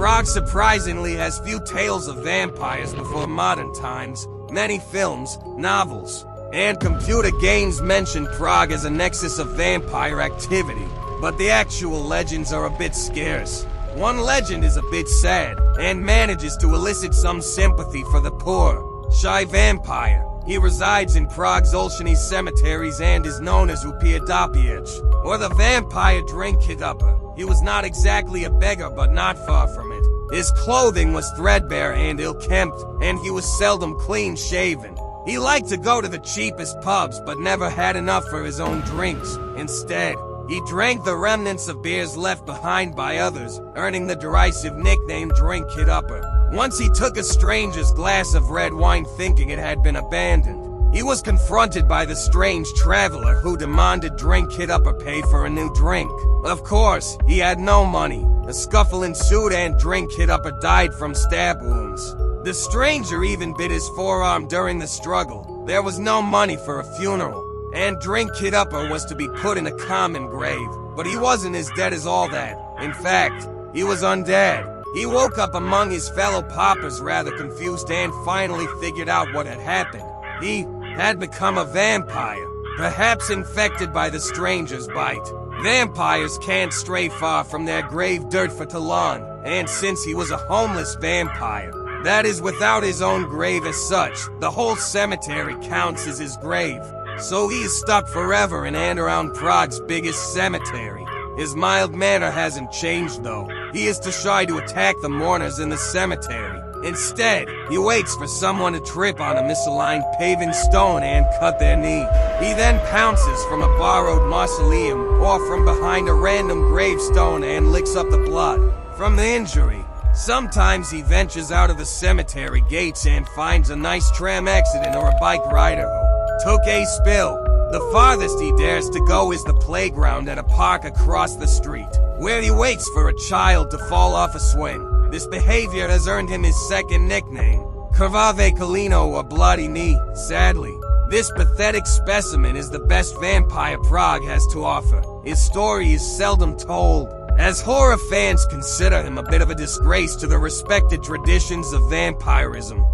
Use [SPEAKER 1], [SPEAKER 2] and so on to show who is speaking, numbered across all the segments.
[SPEAKER 1] Prague surprisingly has few tales of vampires before modern times. Many films, novels, and computer games mention Prague as a nexus of vampire activity, but the actual legends are a bit scarce. One legend is a bit sad, and manages to elicit some sympathy for the poor, shy vampire. He resides in Prague's Olsztyny cemeteries and is known as Upiadopiec, or the vampire drink-it-upper. He was not exactly a beggar, but not far from it. His clothing was threadbare and ill-kempt, and he was seldom clean-shaven. He liked to go to the cheapest pubs, but never had enough for his own drinks. Instead, he drank the remnants of beers left behind by others, earning the derisive nickname Drink-it-upper. Once he took a stranger's glass of red wine thinking it had been abandoned. He was confronted by the strange traveler who demanded Drink-it-upper pay for a new drink. Of course, he had no money. A scuffle ensued and Drink-it-upper died from stab wounds. The stranger even bit his forearm during the struggle. There was no money for a funeral, and Drink-it-upper was to be put in a common grave. But he wasn't as dead as all that. In fact, he was undead. He woke up among his fellow paupers rather confused and finally figured out what had happened. He had become a vampire, perhaps infected by the stranger's bite. Vampires can't stray far from their grave dirt for too long, and since he was a homeless vampire, that is without his own grave as such, the whole cemetery counts as his grave. So he is stuck forever in and around Prague's biggest cemetery. His mild manner hasn't changed though. He is too shy to attack the mourners in the cemetery. Instead, he waits for someone to trip on a misaligned paving stone and cut their knee. He then pounces from a borrowed mausoleum or from behind a random gravestone and licks up the blood from the injury. Sometimes he ventures out of the cemetery gates and finds a nice tram accident or a bike rider who took a spill. The farthest he dares to go is the playground at a park across the street, where he waits for a child to fall off a swing. This behavior has earned him his second nickname, Krvave Koleno, or Bloody Knee. Sadly, this pathetic specimen is the best vampire Prague has to offer. His story is seldom told, as horror fans consider him a bit of a disgrace to the respected traditions of vampirism.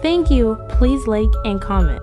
[SPEAKER 2] Thank you. Please like and comment.